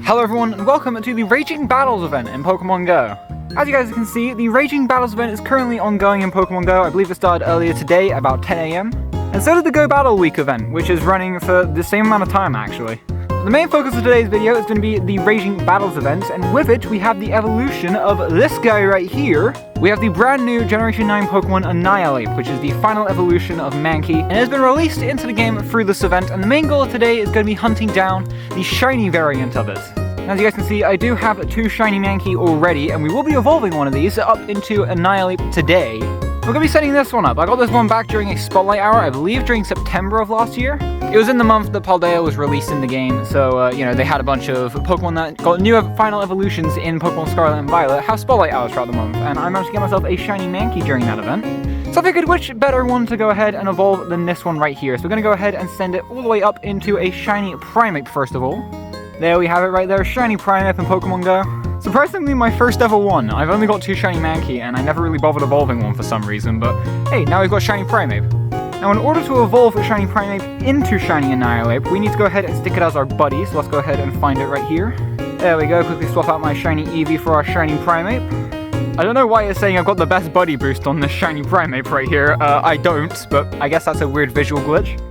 Hello everyone and welcome to the Raging Battles event in Pokemon Go. As you guys can see, the Raging Battles event is currently ongoing in Pokemon Go. I believe it started earlier today, about 10 AM. And so did the Go Battle Week event, which is running for the same amount of time actually. The main focus of today's video is going to be the Raging Battles event, and with it we have the evolution of this guy right here. We have the brand new Generation 9 Pokemon Annihilape, which is the final evolution of Mankey, and it has been released into the game through this event, and the main goal of today is going to be hunting down the shiny variant of it. As you guys can see, I do have two Shiny Mankey already, and we will be evolving one of these up into Annihilape today. We're going to be setting this one up. I got this one back during a Spotlight Hour, I believe during September of last year. It was in the month that Paldea was released in the game, so, you know, they had a bunch of Pokemon that got new final evolutions in Pokemon Scarlet and Violet have Spotlight Hours throughout the month, and I managed to get myself a Shiny Mankey during that event. So I figured which better one to go ahead and evolve than this one right here. So we're going to go ahead and send it all the way up into a Shiny Primeape first of all. There we have it right there, Shiny Primeape in Pokemon Go. Surprisingly, my first ever one. I've only got two Shiny Mankey, and I never really bothered evolving one for some reason, but hey, now we've got Shiny Primeape. Now, in order to evolve a Shiny Primeape into Shiny Annihilape, we need to go ahead and stick it as our buddy, so let's go ahead and find it right here. There we go, quickly swap out my Shiny Eevee for our Shiny Primeape. I don't know why it's saying I've got the best buddy boost on this Shiny Primeape right here. I don't, but I guess that's a weird visual glitch.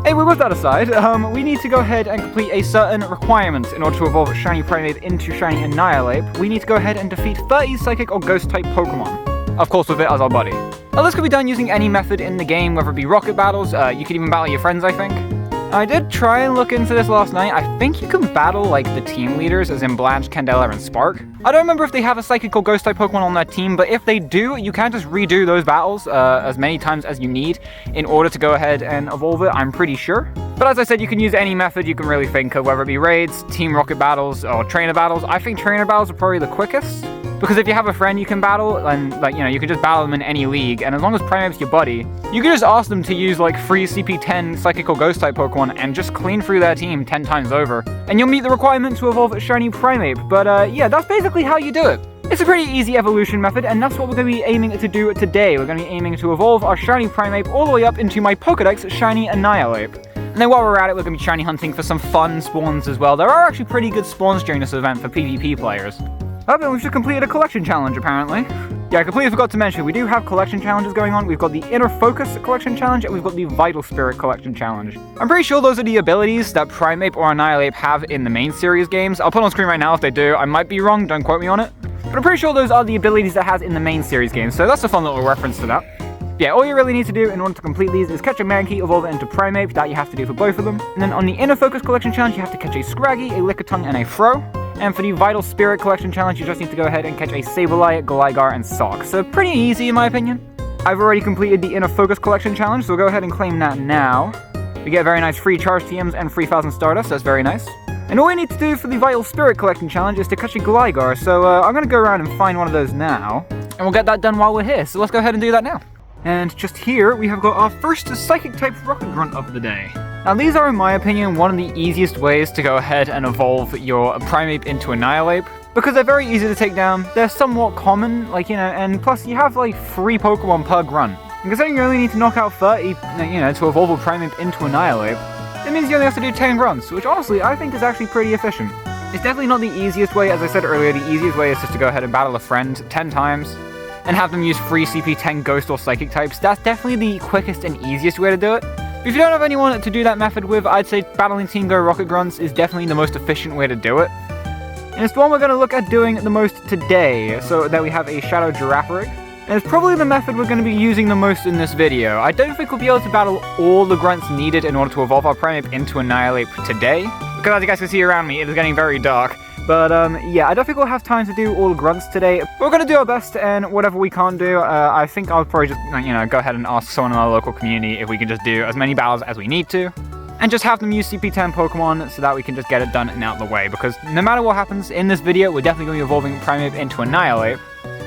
Anyway, with that aside, we need to go ahead and complete a certain requirement in order to evolve Shiny Primeape into Shiny Annihilape. We need to go ahead and defeat 30 Psychic or Ghost-type Pokemon. Of course, with it as our buddy. Now, this could be done using any method in the game, whether it be rocket battles, you could even battle your friends, I think. I did try and look into this last night. I think you can battle, like, the team leaders, as in Blanche, Candela, and Spark. I don't remember if they have a Psychic or Ghost-type Pokemon on their team, but if they do, you can just redo those battles as many times as you need in order to go ahead and evolve it, I'm pretty sure. But as I said, you can use any method you can really think of, whether it be raids, team rocket battles, or trainer battles. I think trainer battles are probably the quickest. Because if you have a friend you can battle, and, like, you know, you can just battle them in any league, and as long as Primeape's your buddy, you can just ask them to use, like, free CP10 Psychic or Ghost-type Pokemon and just clean through their team 10 times over. And you'll meet the requirement to evolve Shiny Primeape, but, yeah, that's basically how you do it. It's a pretty easy evolution method, and that's what we're going to be aiming to do today. We're going to be aiming to evolve our Shiny Primeape all the way up into my Pokedex Shiny Annihilape. And then while we're at it, we're going to be shiny hunting for some fun spawns as well. There are actually pretty good spawns during this event for PvP players. Oh, and we've just completed a collection challenge, apparently. Yeah, I completely forgot to mention, we do have collection challenges going on. We've got the Inner Focus collection challenge, and we've got the Vital Spirit collection challenge. I'm pretty sure those are the abilities that Primeape or Annihilape have in the main series games. I'll put on screen right now if they do. I might be wrong, don't quote me on it. But I'm pretty sure those are the abilities that it has in the main series games, so that's a fun little reference to that. Yeah, all you really need to do in order to complete these is catch a Mankey, evolve it into Primeape. That you have to do for both of them. And then on the Inner Focus collection challenge, you have to catch a Scraggy, a Lickitung, and a Fro. And for the Vital Spirit collection challenge, you just need to go ahead and catch a Sableye, Gligar, and Sock. So pretty easy in my opinion. I've already completed the Inner Focus collection challenge, so we'll go ahead and claim that now. We get very nice free Charge TMs and 3,000 Stardust, that's very nice. And all we need to do for the Vital Spirit collection challenge is to catch a Gligar, so I'm going to go around and find one of those now. And we'll get that done while we're here, so let's go ahead and do that now. And just here, we have got our first Psychic-type Rocket Grunt of the day. Now these are, in my opinion, one of the easiest ways to go ahead and evolve your Primeape into Annihilape, because they're very easy to take down, they're somewhat common, like, you know, and plus you have, like, 3 Pokemon per grunt. And considering you only need to knock out 30, you know, to evolve a Primeape into Annihilape, it means you only have to do 10 grunts, which honestly, I think is actually pretty efficient. It's definitely not the easiest way, as I said earlier, the easiest way is just to go ahead and battle a friend 10 times, and have them use free CP10 Ghost or Psychic types. That's definitely the quickest and easiest way to do it. If you don't have anyone to do that method with, I'd say battling Team Go Rocket Grunts is definitely the most efficient way to do it. And it's the one we're going to look at doing the most today, so that we have a Shadow Girafarig. And it's probably the method we're going to be using the most in this video. I don't think we'll be able to battle all the grunts needed in order to evolve our Primeape into Annihilape today, because as you guys can see around me, it is getting very dark. But, yeah, I don't think we'll have time to do all the grunts today. We're going to do our best, and whatever we can't do, I think I'll probably just, you know, go ahead and ask someone in our local community if we can just do as many battles as we need to. And just have them use CP10 Pokemon so that we can just get it done and out of the way. Because no matter what happens in this video, we're definitely going to be evolving Primeape into Annihilape.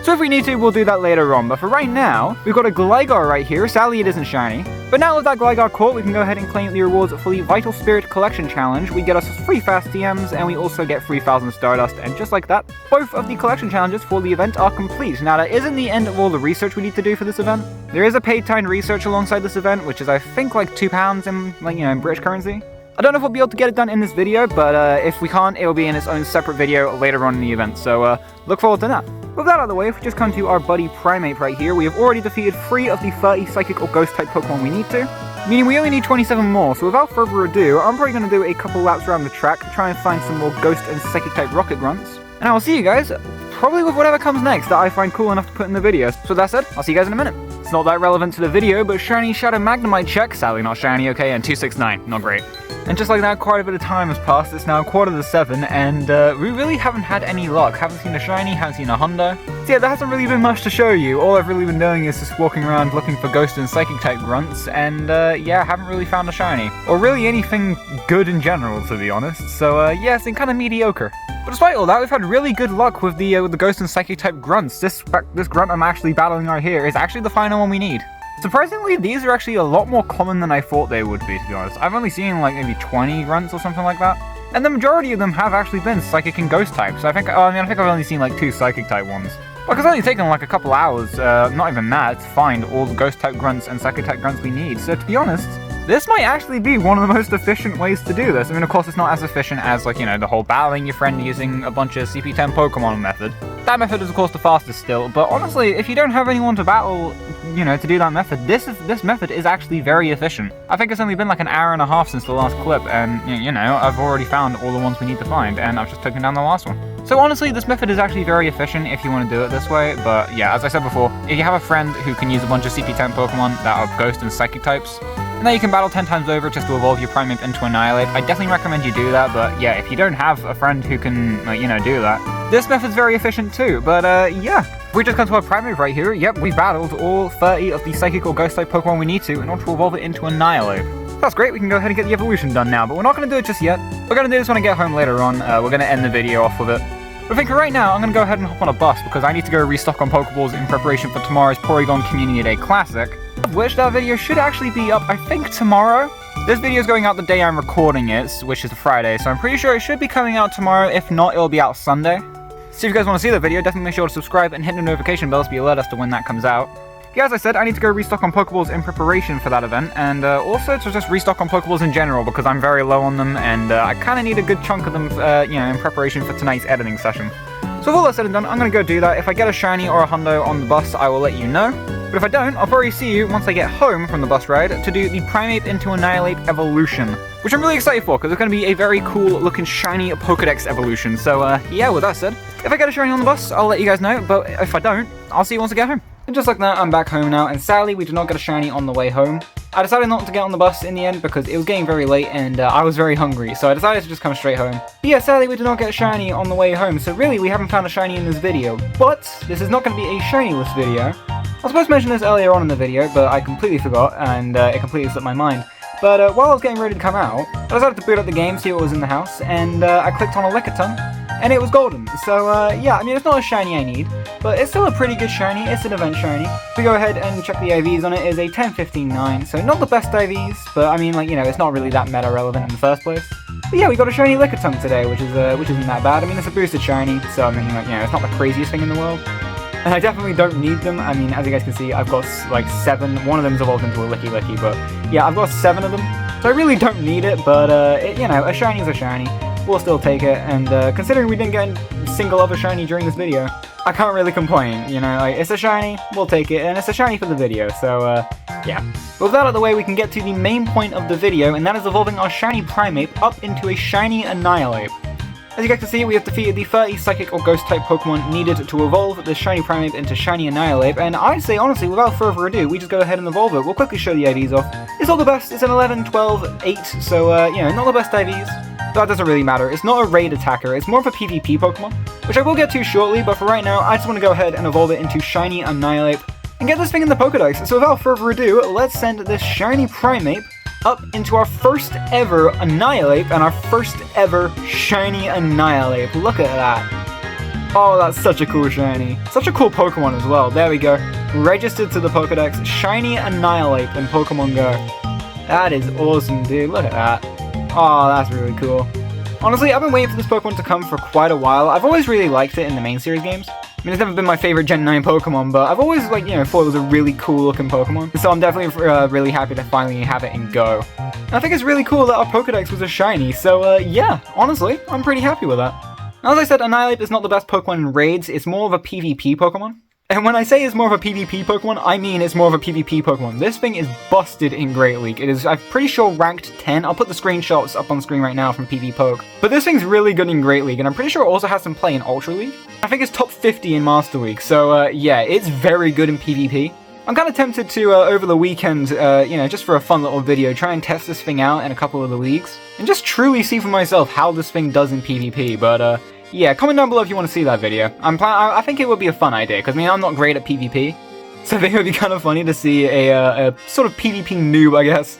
So if we need to, we'll do that later on. But for right now, we've got a Gligar right here. Sadly, it isn't shiny. But now with that Gligar caught, we can go ahead and claim the rewards for the Vital Spirit Collection Challenge. We get us free Fast TMs, and we also get 3,000 Stardust. And just like that, both of the collection challenges for the event are complete. Now, that isn't the end of all the research we need to do for this event. There is a paid time research alongside this event, which is, I think, like £2 in, like, you know, in British currency. I don't know if we'll be able to get it done in this video, but if we can't, it will be in its own separate video later on in the event, so look forward to that. With that out of the way, if we just come to our buddy Primeape right here, we have already defeated 3 of the 30 Psychic or Ghost-type Pokemon we need to, meaning we only need 27 more, so without further ado, I'm probably going to do a couple laps around the track to try and find some more Ghost and Psychic-type Rocket Grunts, and I will see you guys probably with whatever comes next that I find cool enough to put in the video. So with that said, I'll see you guys in a minute. It's not that relevant to the video, but Shiny Shadow Magnemite check, sadly not shiny, okay, and 269, not great. And just like that, quite a bit of time has passed. It's now 7:15, and we really haven't had any luck. Haven't seen a shiny, haven't seen a hundo. So yeah, there hasn't really been much to show you. All I've really been doing is just walking around looking for Ghost and Psychic type grunts, and yeah, haven't really found a shiny. Or really anything good in general, to be honest. So yeah, it's been kind of mediocre. But despite all that, we've had really good luck with the Ghost and Psychic type grunts. This grunt I'm actually battling right here is actually the final one we need. Surprisingly, these are actually a lot more common than I thought they would be, to be honest. I've only seen like maybe 20 grunts or something like that. And the majority of them have actually been Psychic and Ghost types. I think I've only seen like 2 Psychic type ones. Like, it's only taken like a couple hours, not even that, to find all the Ghost type grunts and Psychic type grunts we need. So to be honest, this might actually be one of the most efficient ways to do this. I mean, of course, it's not as efficient as, like, you know, the whole battling your friend using a bunch of CP10 Pokemon method. That method is, of course, the fastest still, but honestly, if you don't have anyone to battle, you know, to do that method, this method is actually very efficient. I think it's only been like an hour and a half since the last clip, and, you know, I've already found all the ones we need to find, and I've just taken down the last one. So honestly, this method is actually very efficient if you want to do it this way, but yeah, as I said before, if you have a friend who can use a bunch of CP10 Pokemon that are Ghost and Psychic types, and then you can battle 10 times over just to evolve your Primeape into Annihilape, I definitely recommend you do that, but yeah, if you don't have a friend who can, you know, do that, this method's very efficient too, but yeah. If we just come to our Primeape right here, yep, we battled all 30 of the Psychic or Ghost-type Pokemon we need to in order to evolve it into Annihilape. That's great, we can go ahead and get the evolution done now, but we're not going to do it just yet. We're going to do this when I get home later on. We're going to end the video off with it. But I think right now, I'm going to go ahead and hop on a bus because I need to go restock on Pokeballs in preparation for tomorrow's Porygon Community Day Classic, of which that video should actually be up, I think, tomorrow. This video is going out the day I'm recording it, which is a Friday, so I'm pretty sure it should be coming out tomorrow. If not, it'll be out Sunday. So if you guys want to see the video, definitely make sure to subscribe and hit the notification bell to be alerted as to when that comes out. Yeah, as I said, I need to go restock on Pokeballs in preparation for that event, and also to just restock on Pokeballs in general, because I'm very low on them, and I kind of need a good chunk of them, you know, in preparation for tonight's editing session. So with all that said and done, I'm going to go do that. If I get a shiny or a hundo on the bus, I will let you know. But if I don't, I'll probably see you once I get home from the bus ride to do the Primeape into Annihilape evolution, which I'm really excited for, because it's going to be a very cool looking shiny Pokedex evolution. So yeah, with that said, if I get a shiny on the bus, I'll let you guys know, but if I don't, I'll see you once I get home. And just like that, I'm back home now, and sadly, we did not get a shiny on the way home. I decided not to get on the bus in the end because it was getting very late and I was very hungry, so I decided to just come straight home. But yeah, sadly we did not get a shiny on the way home, so really we haven't found a shiny in this video. But this is not going to be a shiny-less video. I was supposed to mention this earlier on in the video, but I completely forgot, and it completely slipped my mind. But while I was getting ready to come out, I decided to boot up the game, see what was in the house, and I clicked on a Lickitung, and it was golden. So yeah, I mean, it's not a shiny I need, but it's still a pretty good shiny. It's an event shiny. If we go ahead and check the IVs on it, it's a 10, 15, 9, so not the best IVs, but I mean, like, you know, it's not really that meta relevant in the first place. But yeah, we got a shiny Lickitung today, which isn't that bad. I mean, it's a boosted shiny, so I mean, like, you know, it's not the craziest thing in the world. And I definitely don't need them. I mean, as you guys can see, I've got like 7. One of them's evolved into a Licky, but yeah, I've got 7 of them. So I really don't need it, but you know, a shiny is a shiny. We'll still take it, and considering we didn't get a single other shiny during this video, I can't really complain, you know, like, it's a shiny, we'll take it, and it's a shiny for the video, so yeah. But with that out of the way, we can get to the main point of the video, and that is evolving our shiny Primeape up into a shiny Annihilape. As you guys can see, we have defeated the 30 Psychic or Ghost-type Pokemon needed to evolve the shiny Primeape into shiny Annihilape, and I'd say, honestly, without further ado, we just go ahead and evolve it. We'll quickly show the IVs off. It's not the best, it's an 11, 12, 8, so, you know, not the best IVs. But that doesn't really matter. It's not a raid attacker, it's more of a PvP Pokemon, which I will get to shortly, but for right now, I just want to go ahead and evolve it into shiny Annihilape, and get this thing in the Pokedex. So without further ado, let's send this shiny Primeape up into our first ever Annihilape and our first ever shiny Annihilape. Look at that. Oh, that's such a cool shiny. Such a cool Pokemon as well. There we go. Registered to the Pokedex, shiny Annihilape in Pokemon Go. That is awesome, dude. Look at that. Oh, that's really cool. Honestly, I've been waiting for this Pokemon to come for quite a while. I've always really liked it in the main series games. I mean, it's never been my favorite Gen 9 Pokemon, but I've always, like, you know, thought it was a really cool looking Pokemon. So I'm definitely really happy to finally have it in Go. And I think it's really cool that our Pokedex was a shiny, so yeah, honestly, I'm pretty happy with that. Now, as I said, Annihilape is not the best Pokemon in raids, it's more of a PvP Pokemon. And when I say it's more of a PvP Pokemon, I mean it's more of a PvP Pokemon. This thing is busted in Great League. It is, I'm pretty sure, ranked 10. I'll put the screenshots up on screen right now from PvPoke. But this thing's really good in Great League, and I'm pretty sure it also has some play in Ultra League. I think it's top 50 in Master League, so yeah, it's very good in PvP. I'm kind of tempted to, over the weekend, you know, just for a fun little video, try and test this thing out in a couple of the leagues. And just truly see for myself how this thing does in PvP, but yeah, comment down below if you want to see that video. I think it would be a fun idea, because I mean, I'm not great at PvP, so I think it would be kind of funny to see a sort of PvP noob, I guess,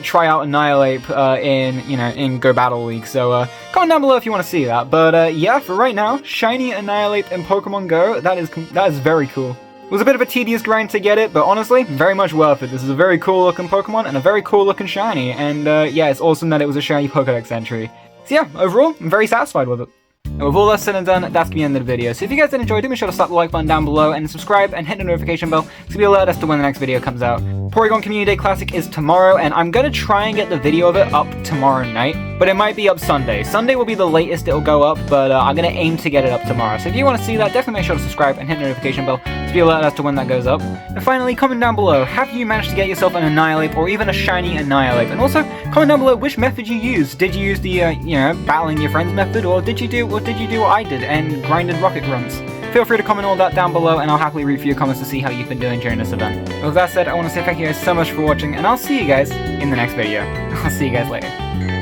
try out Annihilape in Go Battle League. So comment down below if you want to see that. But yeah, for right now, Shiny Annihilape in Pokemon Go, that is very cool. It was a bit of a tedious grind to get it, but honestly, very much worth it. This is a very cool looking Pokemon and a very cool looking shiny, and yeah, it's awesome that it was a Shiny Pokedex entry. So yeah, overall, I'm very satisfied with it. And with all that said and done, that's the end of the video. So if you guys did enjoy, do make sure to slap the like button down below and subscribe and hit the notification bell to be alerted as to when the next video comes out. Porygon Community Day Classic is tomorrow, and I'm gonna try and get the video of it up tomorrow night, but it might be up Sunday. Sunday will be the latest it'll go up, but I'm gonna aim to get it up tomorrow. So if you want to see that, definitely make sure to subscribe and hit the notification bell to be alerted as to when that goes up. And finally, comment down below, have you managed to get yourself an Annihilape or even a Shiny Annihilape? And also, comment down below which method you used. Did you use the, you know, battling your friends method, or did you do what I did and grinded rocket runs? Feel free to comment all that down below, and I'll happily read through your comments to see how you've been doing during this event. With that said, I want to say thank you guys so much for watching, and I'll see you guys in the next video. I'll see you guys later.